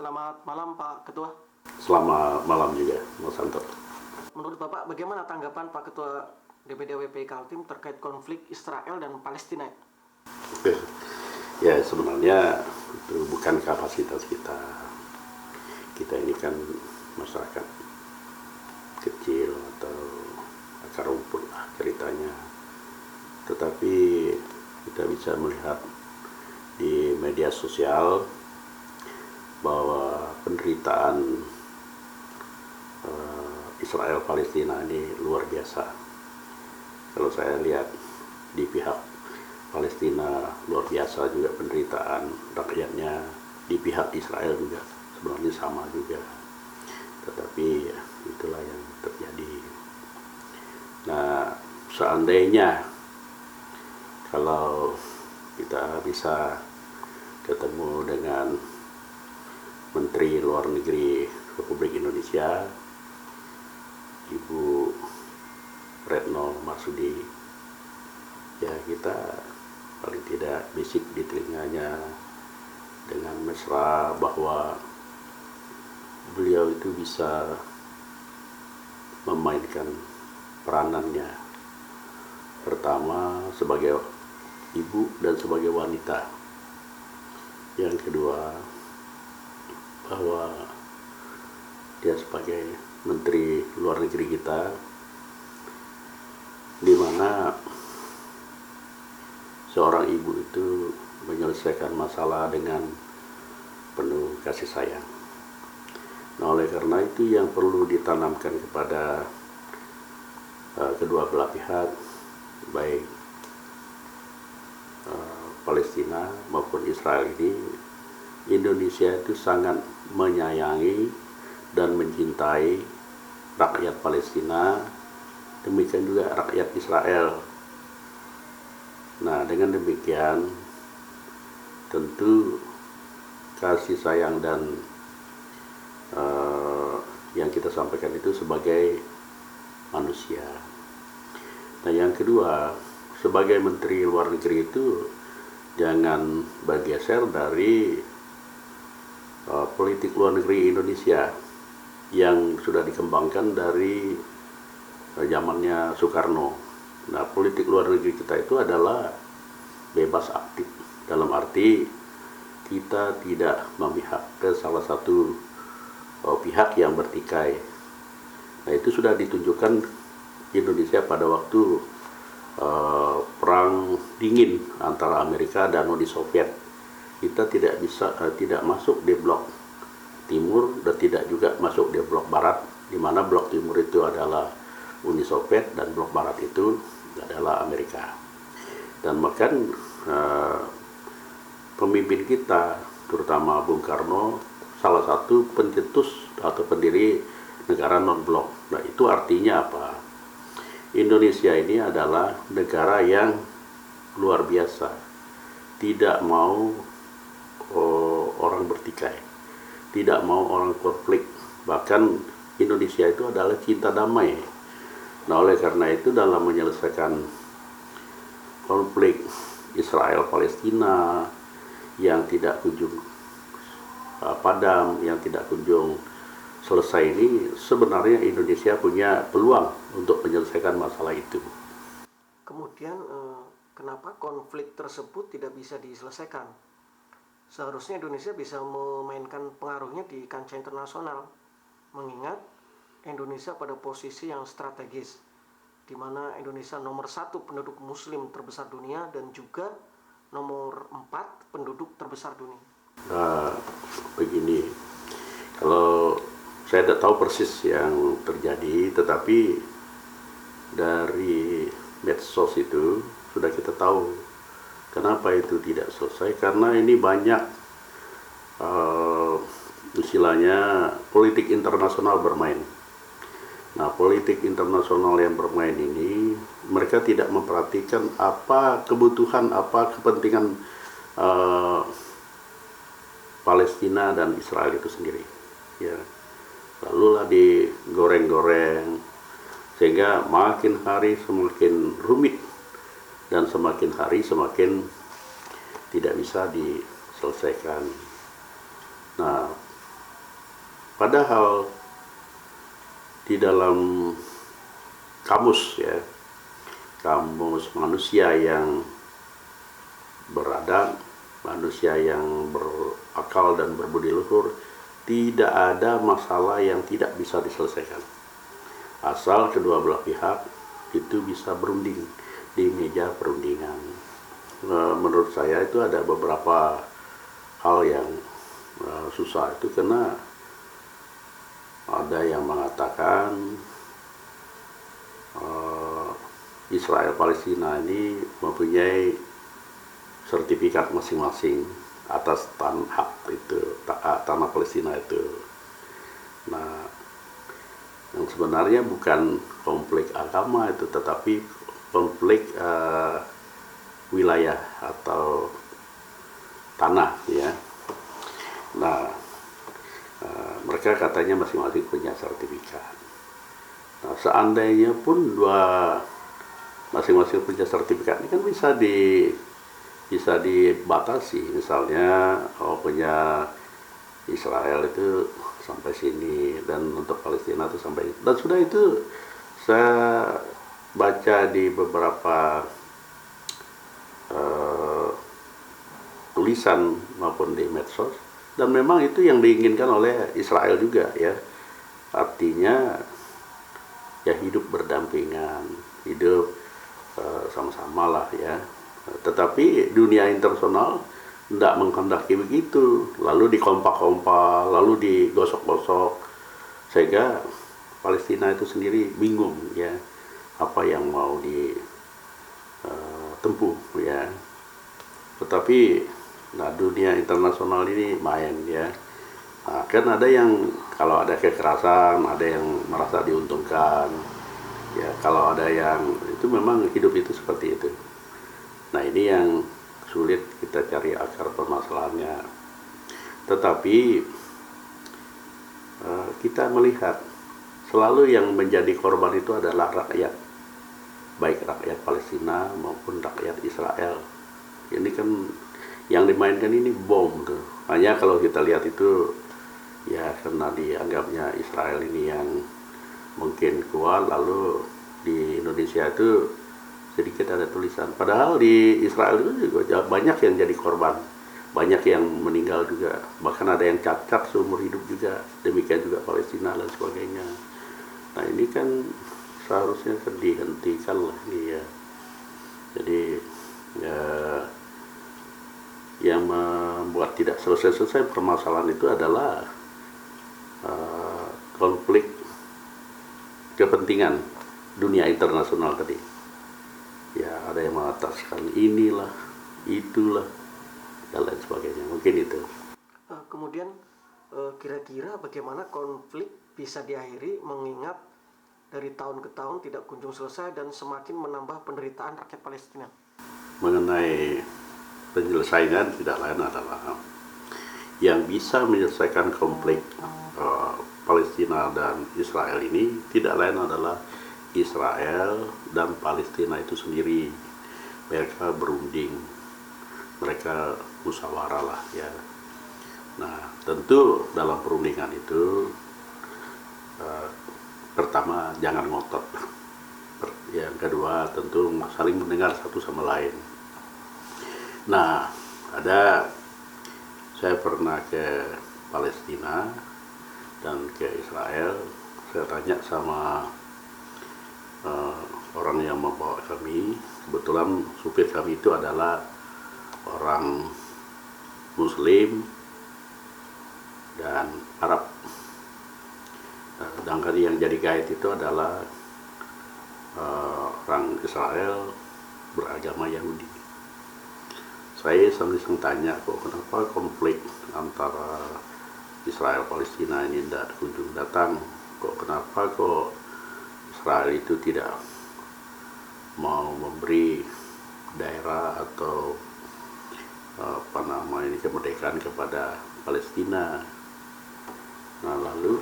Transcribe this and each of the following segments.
Selamat malam Pak Ketua. Selamat malam juga, Mas Santo. Menurut Bapak bagaimana tanggapan Pak Ketua DPD WPI Kaltim terkait konflik Israel dan Palestina? Ya sebenarnya itu bukan kapasitas kita. Kita ini kan masyarakat kecil atau akar rumput lah ceritanya. Tetapi kita bisa melihat di media sosial bahwa penderitaan Israel Palestina ini luar biasa. Kalau saya lihat di pihak Palestina luar biasa juga penderitaan rakyatnya, di pihak Israel juga sebenarnya sama juga. Tetapi ya, itulah yang terjadi. Nah, seandainya kalau kita bisa ketemu dengan Menteri Luar Negeri Republik Indonesia, Ibu Retno Marsudi, ya kita paling tidak bisik di telinganya dengan mesra bahwa beliau itu bisa memainkan peranannya. Pertama sebagai ibu dan sebagai wanita. Yang kedua, bahwa dia sebagai Menteri Luar Negeri kita, di mana seorang ibu itu menyelesaikan masalah dengan penuh kasih sayang. Nah, oleh karena itu yang perlu ditanamkan kepada kedua belah pihak, baik Palestina maupun Israel ini, Indonesia itu sangat menyayangi dan mencintai rakyat Palestina, demikian juga rakyat Israel. Nah, dengan demikian tentu kasih sayang dan yang kita sampaikan itu sebagai manusia. Nah, yang kedua, sebagai Menteri Luar Negeri itu jangan bergeser dari politik luar negeri Indonesia yang sudah dikembangkan dari zamannya Soekarno. Nah, politik luar negeri kita itu adalah bebas aktif, dalam arti kita tidak memihak ke salah satu pihak yang bertikai. Nah, itu sudah ditunjukkan Indonesia pada waktu perang dingin antara Amerika dan Uni Soviet. Kita tidak masuk di blok timur dan tidak juga masuk di blok barat, di mana blok timur itu adalah Uni Soviet dan blok barat itu adalah Amerika. Dan bahkan pemimpin kita, terutama Bung Karno, salah satu pencetus atau pendiri negara non-blok. Nah, itu artinya apa? Indonesia ini adalah negara yang luar biasa, tidak mau orang bertikai, tidak mau orang konflik. Bahkan Indonesia itu adalah cinta damai. Nah, oleh karena itu dalam menyelesaikan konflik Israel Palestina yang tidak kunjung padam, yang tidak kunjung selesai ini, sebenarnya Indonesia punya peluang untuk menyelesaikan masalah itu. Kemudian kenapa konflik tersebut tidak bisa diselesaikan? Seharusnya Indonesia bisa memainkan pengaruhnya di kancah internasional, mengingat Indonesia pada posisi yang strategis, di mana Indonesia nomor 1 penduduk muslim terbesar dunia dan juga nomor 4 penduduk terbesar dunia. Begini, kalau saya tidak tahu persis yang terjadi, tetapi dari medsos itu sudah kita tahu kenapa itu tidak selesai, karena ini banyak istilahnya politik internasional bermain. Nah, politik internasional yang bermain ini, mereka tidak memperhatikan apa kebutuhan, apa kepentingan Palestina dan Israel itu sendiri. Ya, lalulah digoreng-goreng, sehingga makin hari semakin rumit dan semakin hari semakin tidak bisa diselesaikan. Nah, Padahal di dalam kamus ya, kamus manusia yang beradab, manusia yang berakal dan berbudi luhur, tidak ada masalah yang tidak bisa diselesaikan. Asal kedua belah pihak itu bisa berunding di meja perundingan. Menurut saya itu ada beberapa hal yang susah itu, karena ada yang mengatakan Israel Palestina ini mempunyai sertifikat masing-masing atas hak itu, tanah Palestina itu. Nah, yang sebenarnya bukan konflik agama itu, tetapi konflik wilayah atau tanah ya. Nah, mereka katanya masing-masing punya sertifikat. Nah, seandainya pun masing-masing punya sertifikat ini kan bisa dibatasi. Misalnya punya Israel itu sampai sini, dan untuk Palestina itu sampai, dan sudah itu saya baca di beberapa tulisan maupun di medsos, dan memang itu yang diinginkan oleh Israel juga ya. Artinya ya hidup berdampingan, hidup sama-sama lah ya. Tetapi dunia internasional tidak menghendaki begitu, lalu dikompak-kompak, lalu digosok-gosok, sehingga Palestina itu sendiri bingung ya apa yang mau ditempuh ya. Tetapi nah, dunia internasional ini main ya. Nah, kan ada yang kalau ada kekerasan, ada yang merasa diuntungkan ya. Kalau ada yang itu memang hidup itu seperti itu. Nah, ini yang sulit kita cari akar permasalahannya. Tetapi kita melihat selalu yang menjadi korban itu adalah rakyat, baik rakyat Palestina maupun rakyat Israel. Ini kan yang dimainkan ini bom tuh. Hanya kalau kita lihat itu ya karena dianggapnya Israel ini yang mungkin kuat, lalu di Indonesia itu sedikit ada tulisan. Padahal di Israel itu juga banyak yang jadi korban, banyak yang meninggal juga, bahkan ada yang cacat seumur hidup juga. Demikian juga Palestina dan sebagainya. Nah, ini kan seharusnya dihentikan lah ini ya. Jadi ya, yang membuat tidak selesai permasalahan itu adalah konflik kepentingan dunia internasional tadi. Ya, ada yang mengataskan inilah, itulah, dan lain sebagainya. Mungkin itu. Kemudian kira-kira bagaimana konflik bisa diakhiri, mengingat dari tahun ke tahun tidak kunjung selesai dan semakin menambah penderitaan rakyat Palestina? Mengenai penyelesaian, tidak lain adalah yang bisa menyelesaikan konflik Palestina dan Israel ini tidak lain adalah Israel dan Palestina itu sendiri. Mereka berunding, mereka musyawarah lah ya. Nah, tentu dalam perundingan itu pertama jangan ngotot, yang kedua tentu saling mendengar satu sama lain. Nah, saya pernah ke Palestina dan ke Israel. Saya tanya sama orang yang membawa kami. Kebetulan supir kami itu adalah orang Muslim dan Arab. Sedangkan yang jadi guide itu adalah orang Israel beragama Yahudi. Saya iseng-iseng tanya, kok kenapa konflik antara Israel Palestina ini tidak kunjung datang? Kenapa Israel itu tidak mau memberi daerah atau kemerdekaan kepada Palestina? Nah, lalu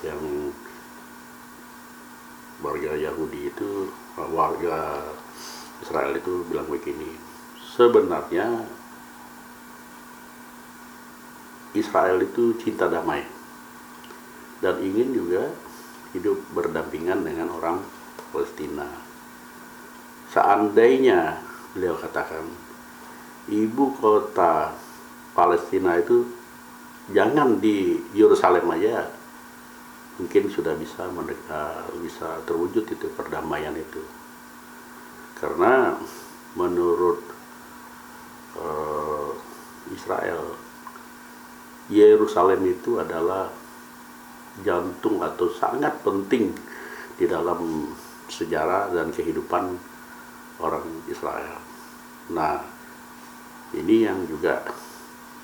yang warga Yahudi itu, warga Israel itu bilang begini, sebenarnya Israel itu cinta damai dan ingin juga hidup berdampingan dengan orang Palestina. Seandainya beliau katakan ibu kota Palestina itu jangan di Yerusalem aja, mungkin sudah bisa terwujud itu perdamaian itu. Karena menurut Israel, Yerusalem itu adalah jantung atau sangat penting di dalam sejarah dan kehidupan orang Israel. Nah, ini yang juga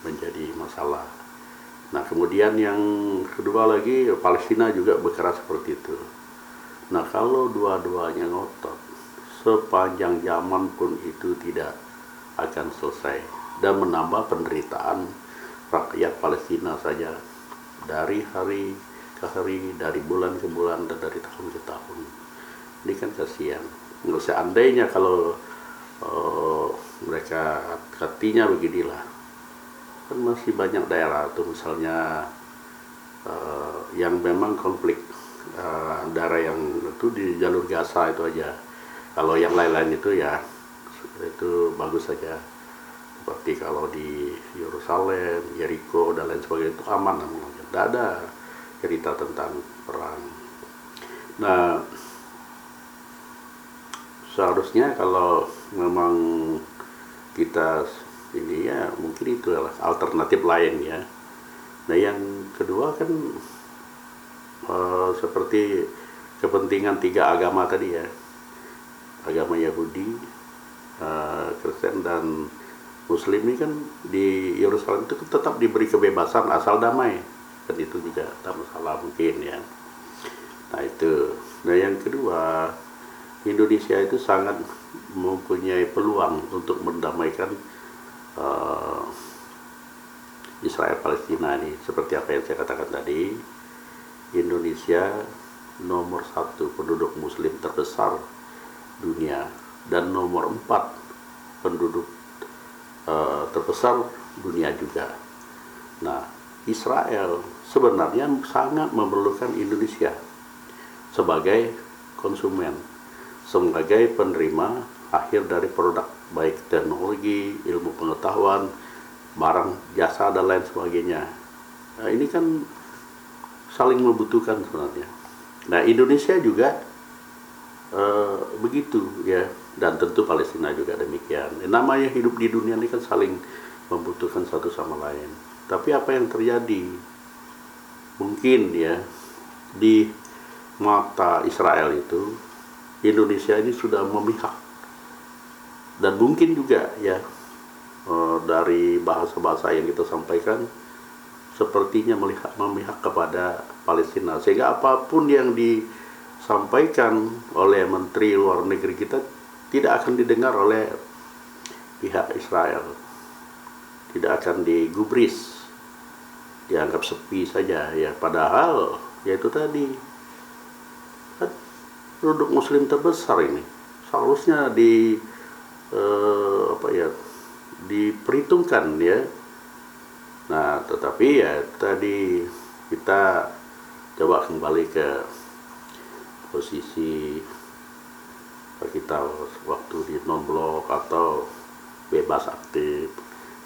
menjadi masalah. Nah, kemudian yang kedua lagi, Palestina juga berkeras seperti itu. Nah, kalau dua-duanya ngotot, sepanjang zaman pun itu tidak akan selesai dan menambah penderitaan rakyat Palestina saja dari hari ke hari, dari bulan ke bulan, dan dari tahun ke tahun. Ini kan kasihan. Seandainya kalau mereka hatinya beginilah, kan masih banyak daerah atau misalnya yang memang konflik daerah yang itu di jalur Gaza itu aja. Kalau yang lain-lain itu ya itu bagus saja. Seperti kalau di Yerusalem, Jericho dan lain sebagainya itu aman namanya. Tidak ada cerita tentang perang. Nah, seharusnya kalau memang kita ini ya mungkin itu adalah alternatif lain ya. Nah, yang kedua kan seperti kepentingan tiga agama tadi ya, agama Yahudi, Kristen dan Muslim ini kan di Yerusalem itu tetap diberi kebebasan asal damai, dan itu juga tak masalah mungkin ya. Nah itu. Nah yang kedua, Indonesia itu sangat mempunyai peluang untuk mendamaikan Israel Palestina ini. Seperti apa yang saya katakan tadi, Indonesia nomor 1 penduduk Muslim terbesar dunia dan nomor 4 penduduk terbesar dunia juga. Nah, Israel sebenarnya sangat memerlukan Indonesia sebagai konsumen, sebagai penerima akhir dari produk baik teknologi, ilmu pengetahuan, barang, jasa dan lain sebagainya. Nah, ini kan saling membutuhkan sebenarnya. Nah, Indonesia juga begitu ya, dan tentu Palestina juga demikian. Namanya hidup di dunia ini kan saling membutuhkan satu sama lain. Tapi apa yang terjadi? Mungkin ya di mata Israel itu Indonesia ini sudah memihak, dan mungkin juga ya dari bahasa-bahasa yang kita sampaikan sepertinya memihak kepada Palestina, sehingga apapun yang disampaikan oleh Menteri Luar Negeri kita tidak akan didengar oleh pihak Israel, tidak akan digubris, dianggap sepi saja ya. Padahal ya itu tadi, kan penduduk Muslim terbesar ini seharusnya diperhitungkan ya. Nah tetapi ya tadi kita coba kembali ke posisi kita waktu di non-blok atau bebas aktif,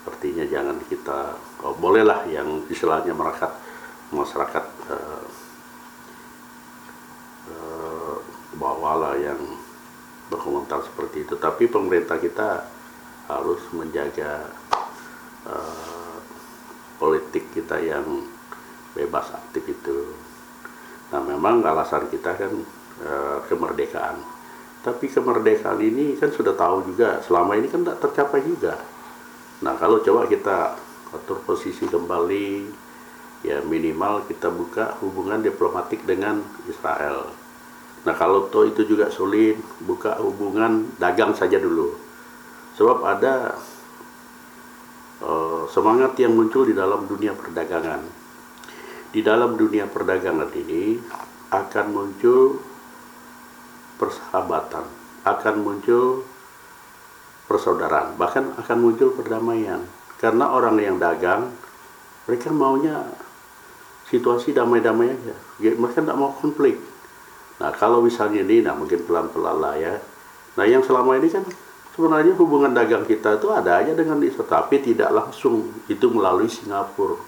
artinya jangan kita bolehlah yang istilahnya masyarakat bawalah yang berkomentar seperti itu, tapi pemerintah kita harus menjaga politik kita yang bebas aktif itu. Nah memang alasan kita kan kemerdekaan, tapi kemerdekaan ini kan sudah tahu juga selama ini kan tidak tercapai juga. Nah kalau coba kita atur posisi kembali, ya minimal kita buka hubungan diplomatik dengan Israel. Nah kalau toh itu juga sulit, buka hubungan dagang saja dulu. Sebab ada semangat yang muncul di dalam dunia perdagangan. Di dalam dunia perdagangan ini akan muncul persahabatan, akan muncul persaudaraan, bahkan akan muncul perdamaian. Karena orang yang dagang Mereka maunya situasi damai-damai aja. Ya, mereka tidak mau konflik. Nah kalau misalnya ini, nah mungkin pelan-pelan lah ya. Nah yang selama ini kan sebenarnya hubungan dagang kita itu ada aja dengan Israel, tapi tidak langsung, itu melalui Singapura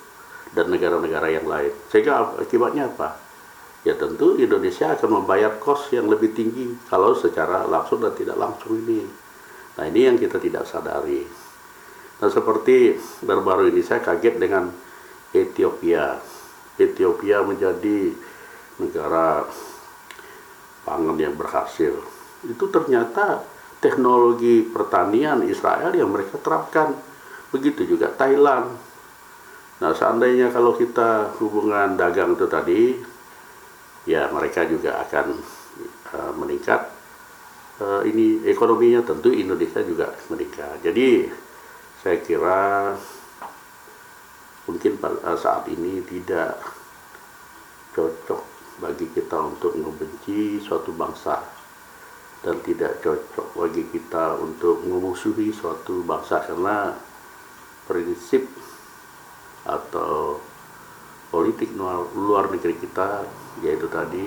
dan negara-negara yang lain. Sehingga akibatnya apa? Ya tentu Indonesia akan membayar kos yang lebih tinggi kalau secara langsung dan tidak langsung ini. Nah ini yang kita tidak sadari. Nah seperti baru-baru ini saya kaget dengan Ethiopia. Ethiopia menjadi negara pangan yang berhasil. Itu ternyata teknologi pertanian Israel yang mereka terapkan. Begitu juga Thailand. Nah seandainya kalau kita hubungan dagang itu tadi, ya mereka juga akan meningkat. Ini ekonominya tentu Indonesia juga meningkat. Jadi saya kira mungkin saat ini tidak cocok bagi kita untuk membenci suatu bangsa, dan tidak cocok bagi kita untuk memusuhi suatu bangsa, karena prinsip atau politik luar negeri kita yaitu tadi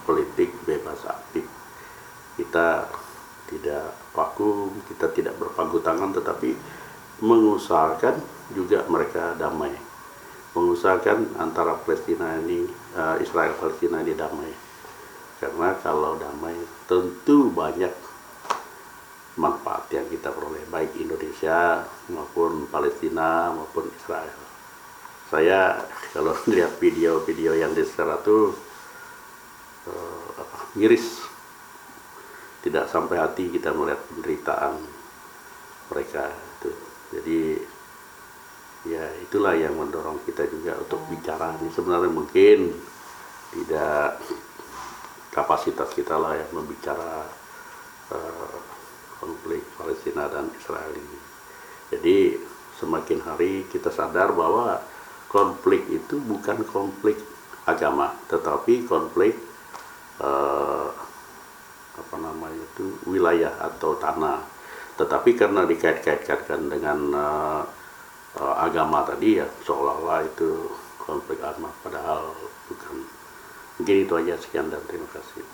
politik bebas aktif. Kita tidak vakum, kita tidak berpangku tangan, tetapi mengusahakan juga mereka damai, mengusahakan antara Palestina ini, Israel Palestina ini damai. Karena kalau damai tentu banyak manfaat yang kita peroleh, baik Indonesia maupun Palestina maupun Israel. Saya kalau lihat video-video yang disebar itu miris, tidak sampai hati kita melihat penderitaan mereka itu. Jadi ya itulah yang mendorong kita juga untuk bicara. Ini sebenarnya mungkin tidak kapasitas kita lah yang membicara konflik Palestina dan Israel ini. Jadi semakin hari kita sadar bahwa konflik itu bukan konflik agama, tetapi konflik wilayah atau tanah. Tetapi karena dikait-kaitkan dengan agama tadi, ya seolah-olah itu konflik agama, padahal bukan. Mungkin itu aja, sekian dan terima kasih.